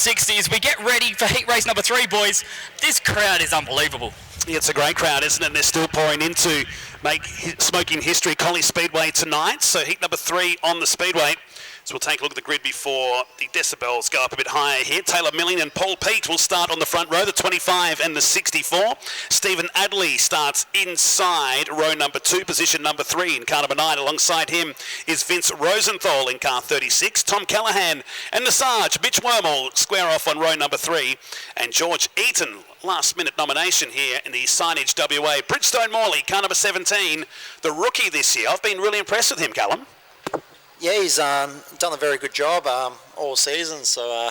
60s. We get ready for heat race number 3, boys. This crowd is unbelievable. Yeah, it's a great crowd, isn't it? And they're still pouring into smoking history. Collie Speedway tonight. So heat number 3 on the Speedway. So we'll take a look at the grid before the decibels go up a bit higher here. Taylor Milling and Paul Pete will start on the front row, the 25 and the 64. Stephen Adley starts inside row number 2, position number 3 in car number 9. Alongside him is Vince Rosenthal in car 36. Tom Callahan and the Sarge, Mitch Wormel, square off on row number 3. And George Eaton, last minute nomination here in the signage WA. Bridgestone Morley, car number 17, the rookie this year. I've been really impressed with him, Callum. Yeah, he's done a very good job all season, so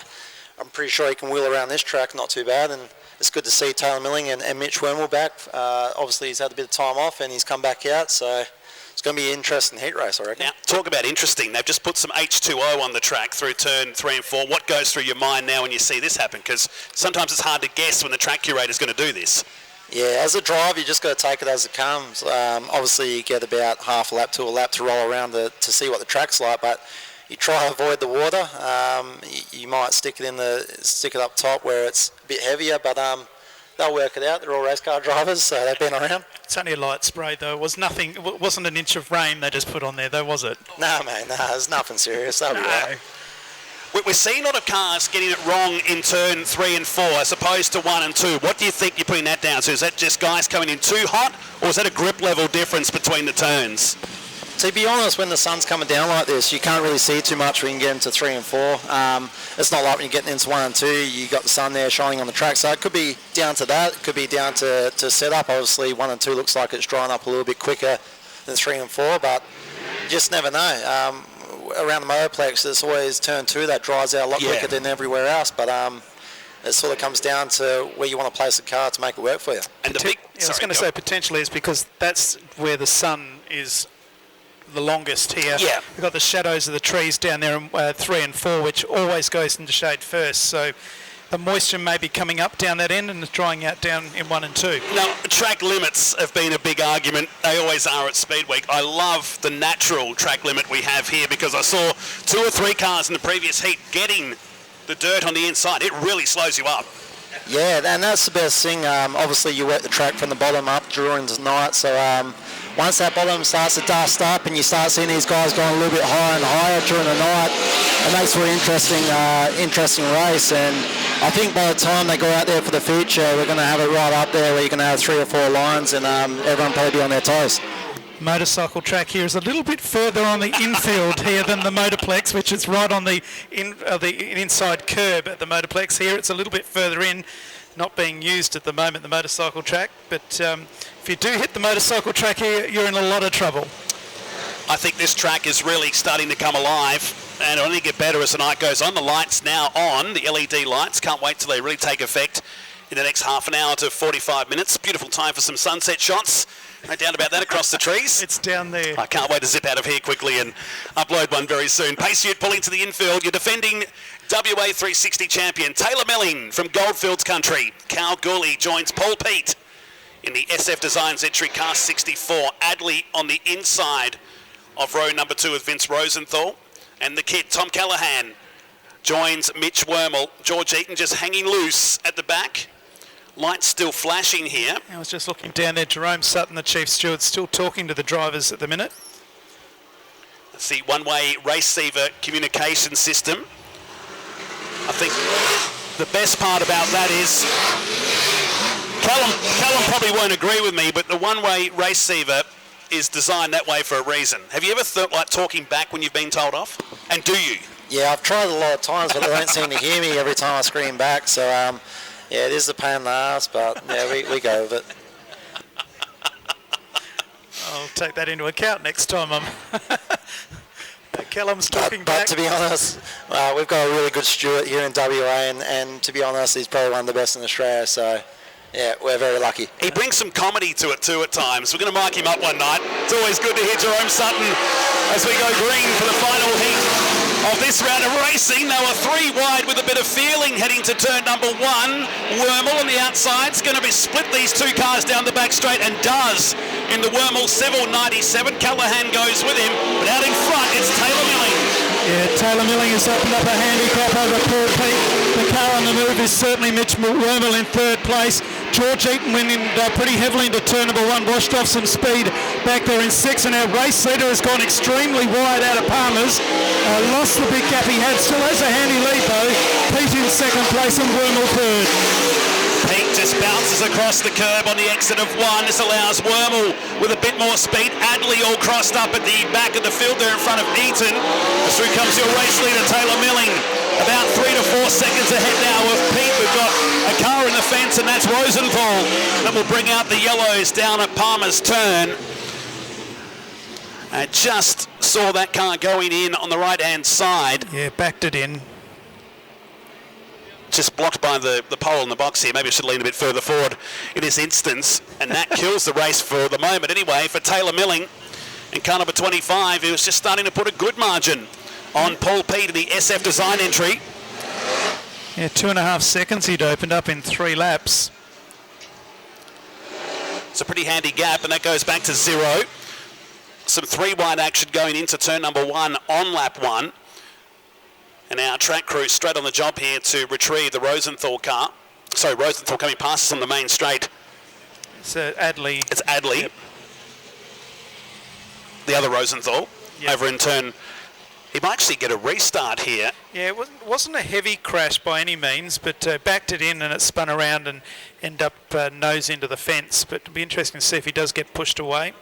I'm pretty sure he can wheel around this track not too bad, and it's good to see Taylor Milling and Mitch Wormel back. Obviously he's had a bit of time off and he's come back out, so it's going to be an interesting heat race, I reckon. Now, talk about interesting. They've just put some H2O on the track through turn 3 and 4. What goes through your mind now when you see this happen? Because sometimes it's hard to guess when the track curator's going to do this. Yeah, as a driver, you just got to take it as it comes. Obviously, you get about half a lap to a lap to roll around to see what the track's like, but you try to avoid the water. You might stick it up top where it's a bit heavier, but they'll work it out. They're all race car drivers, so they've been around. It's only a light spray, though. It was nothing. It wasn't an inch of rain they just put on there, though, was it? No, mate, no, there's nothing serious. They'll be right. We're seeing a lot of cars getting it wrong in turn 3 and 4 as opposed to 1 and 2. What do you think you're putting that down to? Is that just guys coming in too hot, or is that a grip level difference between the turns? To be honest, when the sun's coming down like this, you can't really see too much when you get into 3 and 4. It's not like when you're getting into 1 and 2, you got the sun there shining on the track. So it could be down to that. It could be down to setup. Obviously, 1 and 2 looks like it's drying up a little bit quicker than 3 and 4, but you just never know. Around the Motorplex, there's always turn 2 that dries out a lot quicker than everywhere else, but it sort of comes down to where you want to place the car to make it work for you. And I was going to say potentially is because that's where the sun is the longest here. Yeah. We've got the shadows of the trees down there in 3 and 4, which always goes into shade first, so the moisture may be coming up down that end and it's drying out down in 1 and 2. Now, track limits have been a big argument. They always are at Speedway. I love the natural track limit we have here because I saw 2 or 3 cars in the previous heat getting the dirt on the inside. It really slows you up. Yeah, and that's the best thing. Obviously, you wet the track from the bottom up during the night, so once that bottom starts to dust up and you start seeing these guys going a little bit higher and higher during the night, it makes for an interesting race. And I think by the time they go out there for the feature, we're going to have it right up there where you're going to have 3 or 4 lines and everyone probably be on their toes. Motorcycle track here is a little bit further on the infield here than the Motorplex, which is right on the inside curb at the Motorplex. Here it's a little bit further in, not being used at the moment, the motorcycle track. But if you do hit the motorcycle track here, you're in a lot of trouble. I think this track is really starting to come alive, and it'll only get better as the night goes on. The lights now on, the LED lights. Can't wait till they really take effect in the next half an hour to 45 minutes. Beautiful time for some sunset shots. No doubt about that across the trees. It's down there. I can't wait to zip out of here quickly and upload one very soon. Pace Ute pulling to the infield. You're defending WA 360 champion Taylor Milling from Goldfields Country. Cal Gooley joins Paul Pete in the SF Designs entry car 64. Adley on the inside of row number 2 with Vince Rosenthal. And the kid, Tom Callahan, joins Mitch Wormel. George Eaton just hanging loose at the back. Lights still flashing here. I was just looking down there. Jerome Sutton, the chief steward, still talking to the drivers at the minute. That's the one-way receiver communication system. I think the best part about that is Callum probably won't agree with me, but the one-way receiver is designed that way for a reason. Have you ever thought like talking back when you've been told off? And do you? Yeah, I've tried a lot of times, but they don't seem to hear me every time I scream back. So, yeah, it is a pain in the ass, but yeah, we go with it. I'll take that into account next time Callum's talking back. But to be honest, we've got a really good steward here in WA, and to be honest, he's probably one of the best in Australia, so yeah, we're very lucky. He brings some comedy to it too at times. We're going to mic him up one night. It's always good to hear Jerome Sutton as we go green for the final heat of this round of racing. They were 3 wide with a bit of feeling heading to turn number 1. Wormel on the outside is going to be split these 2 cars down the back straight, and does in the Wormel Seville 97. Callahan goes with him, but out in front it's Taylor Milling. Yeah, Taylor Milling has opened up a handicap over Paul Pete. The car on the move is certainly Mitch Wormel in third place. George Eaton winning pretty heavily into turn number 1, washed off some speed back there in 6, and our race leader has gone extremely wide out of Palmer's. Lost the big gap he had, still has a handy lead though. Pete in second place and Wormel third. Pete just bounces across the curb on the exit of 1. This allows Wormel with a bit more speed. Adley all crossed up at the back of the field there in front of Eaton. Through comes your race leader, Taylor Milling. About 3 to 4 seconds ahead now of Pete. We've got a car in the fence, and that's Rosenthal. That will bring out the yellows down at Palmer's turn. I just saw that car going in on the right-hand side. Yeah, backed it in. Just blocked by the pole in the box here. Maybe I should lean a bit further forward in this instance. And that kills the race for the moment anyway for Taylor Milling. In car number 25, he was just starting to put a good margin on Paul Pete in the SF Design entry. Yeah, 2.5 seconds he'd opened up in 3 laps. It's a pretty handy gap, and that goes back to 0. Some 3-wide action going into turn number 1 on lap 1. And our track crew straight on the job here to retrieve the Rosenthal car. Sorry, Rosenthal coming past us on the main straight. It's Adley. It's Adley. Yep. The other Rosenthal. Yep. Over in turn. He might actually get a restart here. Yeah, it wasn't a heavy crash by any means, but backed it in and it spun around and ended up nose into the fence. But it'll be interesting to see if he does get pushed away.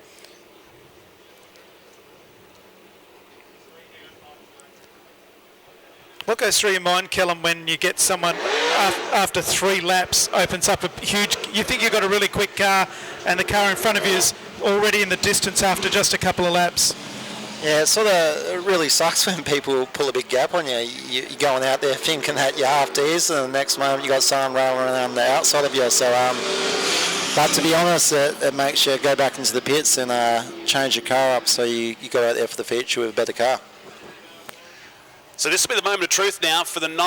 What goes through your mind, Callum, when you get someone after 3 laps opens up a huge... You think you've got a really quick car and the car in front of you is already in the distance after just a couple of laps? Yeah, it really sucks when people pull a big gap on you. You're going out there thinking that you're half decent, and the next moment you got someone rolling around the outside of you. So, but to be honest, it makes you go back into the pits and change your car up so you go out there for the future with a better car. So this will be the moment of truth now for the 9.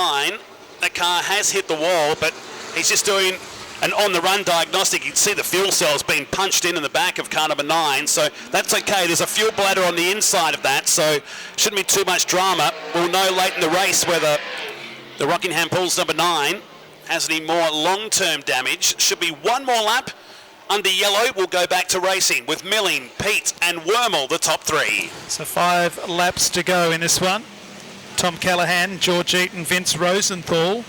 That car has hit the wall, but he's just doing an on-the-run diagnostic. You can see the fuel cells being punched in the back of car number 9, so that's okay. There's a fuel bladder on the inside of that, so shouldn't be too much drama. We'll know late in the race whether the Rockingham Bulls number 9 has any more long-term damage. Should be one more lap. Under yellow, we'll go back to racing with Milling, Pete and Wormel, the top 3. So 5 laps to go in this one. Tom Callahan, George Eaton, Vince Rosenthal.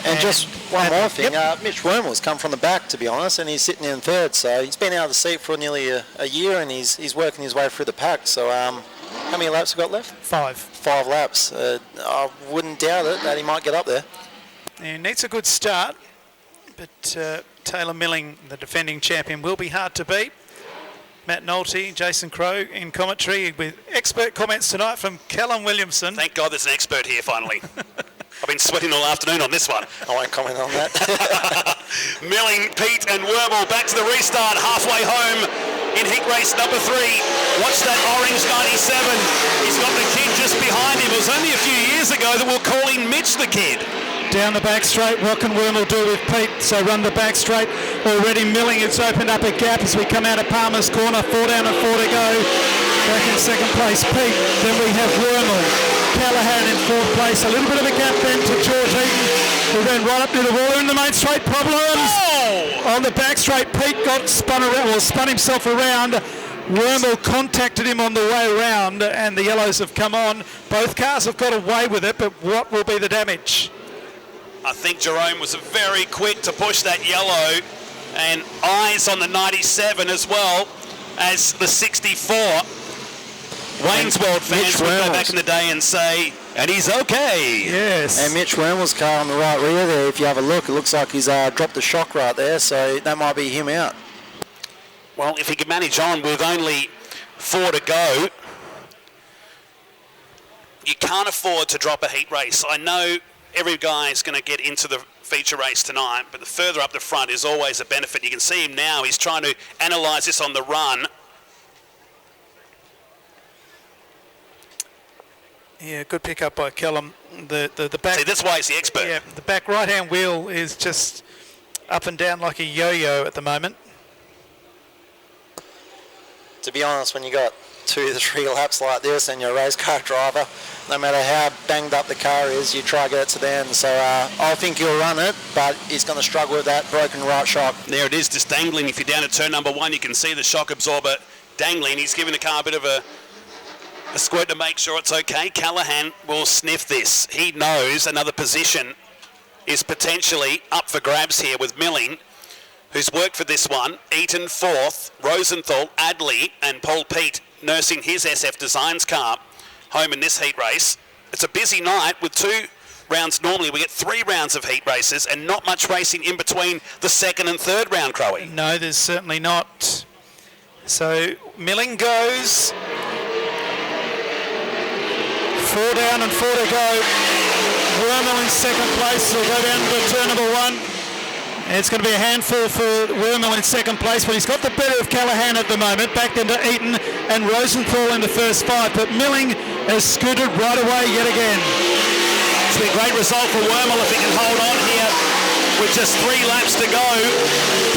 And just one more thing, Mitch Wormel's come from the back, to be honest, and he's sitting in third, so he's been out of the seat for nearly a year, and he's working his way through the pack. So how many laps have we got left? 5. 5 laps. I wouldn't doubt it that he might get up there. He needs a good start, but Taylor Milling, the defending champion, will be hard to beat. Matt Nolte, Jason Crow in commentary with expert comments tonight from Callum Williamson. Thank God there's an expert here finally. I've been sweating all afternoon on this one. I won't comment on that. Milling, Pete and Wormel back to the restart, halfway home in heat race number 3. Watch that orange 97. He's got the kid just behind him. It was only a few years ago that we were calling Mitch the kid. Down the back straight, what can Wormel do with Pete? So run the back straight. Already Milling, it's opened up a gap as we come out of Palmer's corner. 4 down and 4 to go. Back in second place, Pete. Then we have Wormel. Callahan in 4th place. A little bit of a gap then to George Eaton, who ran right up near the wall. In the main straight, problems. On the back straight, Pete got spun himself around. Wormel contacted him on the way around, and the yellows have come on. Both cars have got away with it, but what will be the damage? I think Jerome was very quick to push that yellow, and eyes on the 97 as well as the 64. Wayne's World fans would go back in the day and say, and he's okay. Yes. And Mitch Wormel's car on the right rear there, if you have a look, it looks like he's dropped the shock right there, so that might be him out. Well, if he can manage on with only 4 to go, you can't afford to drop a heat race. I know every guy is going to get into the feature race tonight, but the further up the front is always a benefit. You can see him now. He's trying to analyse this on the run. Yeah, good pick up by Callum. The back. See, that's why he's the expert. Yeah, the back right-hand wheel is just up and down like a yo-yo at the moment. To be honest, when you got 2 to 3 laps like this and you're a race car driver, no matter how banged up the car is, you try to get it to the end. So I think he'll run it, but he's going to struggle with that broken right shock. There it is, just dangling. If you're down at turn number 1, you can see the shock absorber dangling. He's giving the car a bit of a squirt to make sure it's okay. Callahan will sniff this. He knows another position is potentially up for grabs here with Milling, who's worked for this one. Eaton 4th, Rosenthal, Adley and Paul Pete nursing his SF Designs car home in this heat race. It's a busy night with 2 rounds. Normally we get 3 rounds of heat races and not much racing in between the 2nd and 3rd round, Crowe. No, there's certainly not. So Milling goes. 4 down and 4 to go. Wormel in 2nd place. He'll go down to turn number 1. It's going to be a handful for Wormel in 2nd place, but he's got the better of Callahan at the moment. Back into Eaton and Rosenthal in the first 5, but Milling has scooted right away yet again. It's been a great result for Wormel if he can hold on here with just 3 laps to go.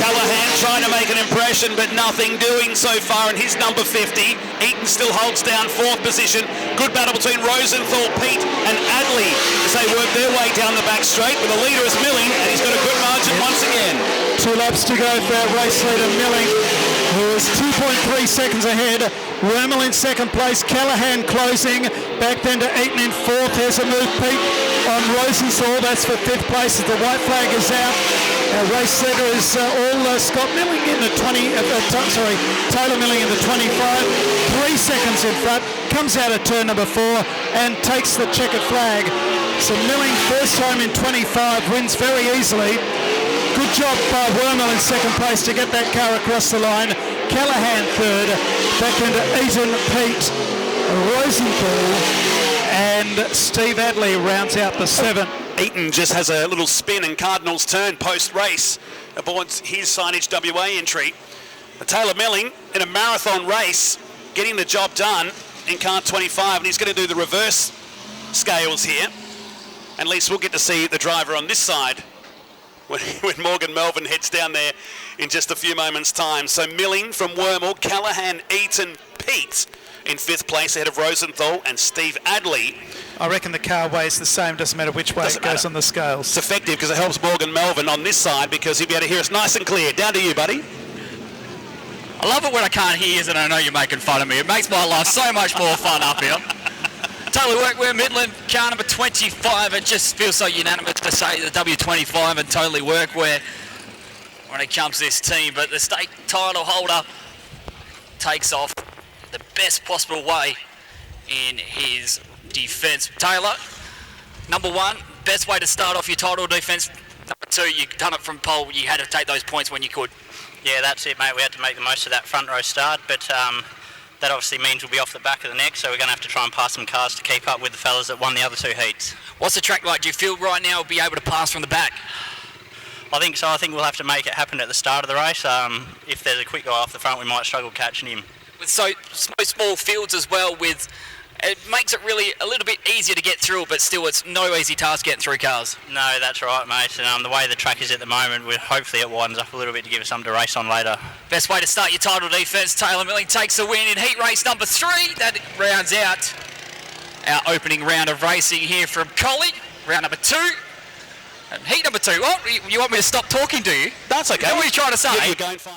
Callahan trying to make an impression, but nothing doing so far in his number 50. Eaton still holds down 4th position. Good battle between Rosenthal, Pete and Adley as they work their way down the back straight, but the leader is Milling, and he's got a good margin once again. 2 laps to go for our race leader Milling, who is 2.3 seconds ahead. Wormel in 2nd place, Callahan closing, back then to Eaton in 4th. There's a move, Pete, on Rosenthal. That's for 5th place as the white flag is out. Our race leader is Scott Milling in the Taylor Milling in the 25. 3 seconds in front, comes out of turn number 4 and takes the checkered flag. So Milling, first time in 25, wins very easily. Good job by Wormel in 2nd place to get that car across the line. Callahan 3rd, back into Eaton, Pete, Rosenthal, and Steve Adley rounds out the 7. Eaton just has a little spin and Cardinals turn post-race aboard his signage WA entry. Taylor Milling in a marathon race, getting the job done in car 25, and he's going to do the reverse scales here. And at least we'll get to see the driver on this side when Morgan Melvin heads down there in just a few moments' time. So Milling from Wormel, Callahan, Eaton, Pete in 5th place ahead of Rosenthal and Steve Adley. I reckon the car weighs the same, doesn't matter which way it goes on the scales. It's effective because it helps Morgan Melvin on this side because he'll be able to hear us nice and clear. Down to you, buddy. I love it when I can't hear you and I know you're making fun of me. It makes my life so much more fun up here. Totally work. We're Midland, car number 25. It just feels so unanimous to say the W25 and totally work where when it comes to this team. But the state title holder takes off the best possible way in his defence. Taylor, number 1, best way to start off your title defence. Number 2, you've done it from pole. You had to take those points when you could. Yeah, that's it, mate. We had to make the most of that front row start, but that obviously means we'll be off the back of the neck, so we're going to have to try and pass some cars to keep up with the fellas that won the other 2 heats. What's the track like? Do you feel right now we'll be able to pass from the back? I think so. I think we'll have to make it happen at the start of the race. If there's a quick guy off the front, we might struggle catching him. With so small fields as well, it makes it really a little bit easier to get through, but still it's no easy task getting through cars. No, that's right, mate. And the way the track is at the moment, hopefully it widens up a little bit to give us something to race on later. Best way to start your title defence. Taylor Milling takes the win in heat race number 3. That rounds out our opening round of racing here from Collie. Round number 2. And heat number 2. Oh, you want me to stop talking, do you? That's okay. What are you trying to say? You're going fine.